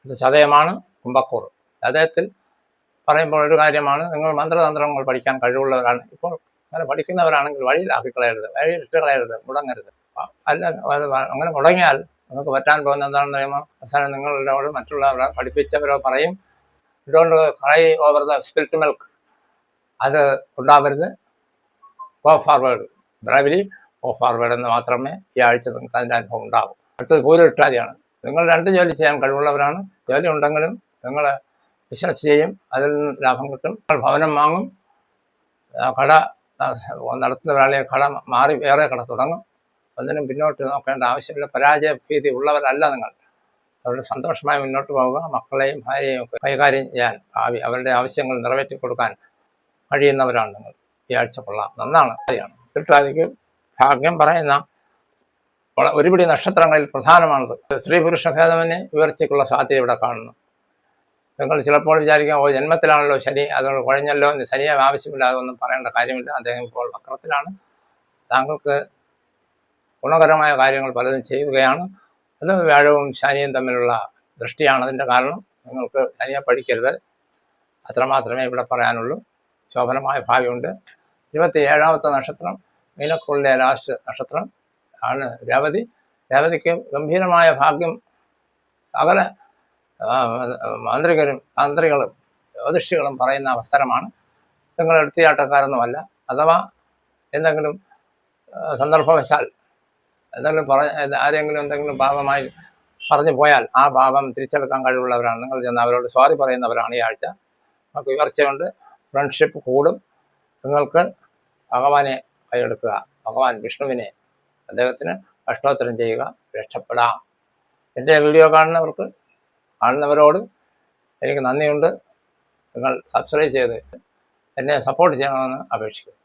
ഇത് ചതയമാണ് കുംഭക്കൂർ. ചതയത്തിൽ പറയുമ്പോൾ ഒരു കാര്യമാണ്, നിങ്ങൾ മന്ത്രതന്ത്രങ്ങൾ പഠിക്കാൻ കഴിവുള്ളവരാണ്. ഇപ്പോൾ അങ്ങനെ പഠിക്കുന്നവരാണെങ്കിൽ വഴിയിലാക്കി കളയരുത്, വഴിയിലിട്ട് കളയരുത്, മുടങ്ങരുത്. അല്ല, അങ്ങനെ മുടങ്ങിയാൽ നിങ്ങൾക്ക് പറ്റാൻ പോകുന്ന എന്താണെന്ന് പറയുമ്പോൾ അവസാനം നിങ്ങളോട് മറ്റുള്ളവരെ പഠിപ്പിച്ചവരോ പറയും, don't cry over the spilt milk. അത് ഉണ്ടാവരുത്. ഗോ ഫോർവേഡ്, ബ്രേവലി ഗോ ഫോർവേഡ് എന്ന് മാത്രമേ ഈ ആഴ്ച നിങ്ങൾക്ക് അതിൻ്റെ അനുഭവം ഉണ്ടാകും. അടുത്തത് പൂരട്ടാതിയാണ്. നിങ്ങൾ 2 ജോലി ചെയ്യാൻ കഴിവുള്ളവരാണ്. ജോലി ഉണ്ടെങ്കിലും നിങ്ങൾ ബിസിനസ് ചെയ്യും, അതിൽ നിന്ന് ലാഭം കിട്ടും. നിങ്ങൾ ഭവനം വാങ്ങും, കട നടത്തുന്ന ഒരാളെ കട മാറി വേറെ കട തുടങ്ങും. ഒന്നിനും പിന്നോട്ട് നോക്കേണ്ട ആവശ്യമില്ല. പരാജയ ഭീതി ഉള്ളവരല്ല നിങ്ങൾ. അവരുടെ സന്തോഷമായി മുന്നോട്ട് പോവുക. മക്കളെയും ഭാര്യയെയും ഒക്കെ കൈകാര്യം ചെയ്യാൻ, അവരുടെ ആവശ്യങ്ങൾ നിറവേറ്റി കൊടുക്കാൻ കഴിയുന്നവരാണ് നിങ്ങൾ. ഈ ആഴ്ച കൊള്ളാം, നന്നാണ്. ഉത്രട്ടാതിക്ക് ഭാഗ്യം പറയുന്ന ഒരുപിടി നക്ഷത്രങ്ങളിൽ പ്രധാനമാണത്. സ്ത്രീ പുരുഷ ഭേദമന്യേ ഉയർച്ചയ്ക്കുള്ള സാധ്യത ഇവിടെ കാണുന്നു. നിങ്ങൾ ചിലപ്പോൾ വിചാരിക്കാം, ജന്മത്തിലാണല്ലോ ശനി, അതുകൊണ്ട് കുഴഞ്ഞല്ലോ, ശനിയെ ആവശ്യമില്ലാതൊന്നും പറയേണ്ട കാര്യമില്ല. അദ്ദേഹം ഇപ്പോൾ വക്രത്തിലാണ്. താങ്കൾക്ക് ഗുണകരമായ കാര്യങ്ങൾ പലതും ചെയ്യുകയാണ്. അത് വ്യാഴവും ശനിയും തമ്മിലുള്ള ദൃഷ്ടിയാണ് അതിൻ്റെ കാരണം. നിങ്ങൾക്ക് ശനിയെ പഠിക്കരുത്, അത്രമാത്രമേ ഇവിടെ പറയാനുള്ളൂ. ശോഭനമായ ഭാവിയുണ്ട്. 27ാമത്തെ നക്ഷത്രം മീനക്കുള്ളിലെ ലാസ്റ്റ് നക്ഷത്രം ആണ് രേവതി. രേവതിക്ക് ഗംഭീരമായ ഭാഗ്യം സകല മാന്ത്രികരും താന്ത്രികളും ജ്യോതിഷികളും പറയുന്ന അവസരമാണ്. നിങ്ങൾ എടുത്തിയാട്ടക്കാരൊന്നുമല്ല. അഥവാ എന്തെങ്കിലും സന്ദർഭവശാൽ ആരെങ്കിലും എന്തെങ്കിലും പാപമായി പറഞ്ഞു പോയാൽ ആ പാപം തിരിച്ചെടുക്കാൻ കഴിവുള്ളവരാണ്. നിങ്ങൾ ചെന്ന് അവരോട് സോറി പറയുന്നവരാണ് ഈ ആഴ്ച. നമുക്ക് ഉയർച്ചയുണ്ട്, ഫ്രണ്ട്ഷിപ്പ് കൂടും. നിങ്ങൾക്ക് ഭഗവാനെ കൈയെടുക്കുക, ഭഗവാൻ വിഷ്ണുവിനെ, അദ്ദേഹത്തിന് അഷ്ടോത്തരം ചെയ്യുക, രക്ഷപ്പെടാം. എൻ്റെ വീഡിയോ കാണുന്നവരോട് എനിക്ക് നന്ദിയുണ്ട്. നിങ്ങൾ സബ്സ്ക്രൈബ് ചെയ്ത് എന്നെ സപ്പോർട്ട് ചെയ്യണമെന്ന് അപേക്ഷിക്കുന്നു.